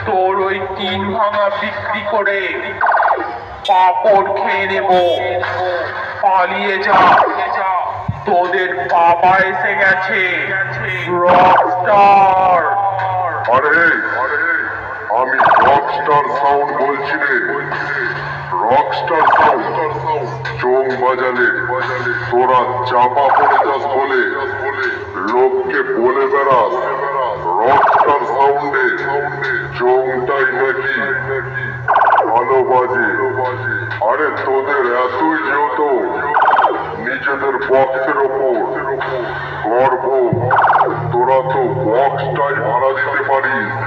তোর ওই তিন ভাঙা বিক্রি করে পাপড় খেয়ে নেব। পালিয়ে যা, তোদের বাবা এসে গেছে, রকস্টার। আরে আমি রকস্টার সাউন্ড বলছি রে, রকস্টার সাউন্ড। চোখ বাজালে তোরা চাপা পড়ে যাস বলে লোককে বলে বেড়াস রকস্টার সাউন্ডে চোখটাই নাকি ভালো বাজে। আরে তোদের এতই যেহেতু নিজেদের বক্সের ওপর গর্ব, তোরা তো বক্সটাই ভাড়া দিতে পারিস।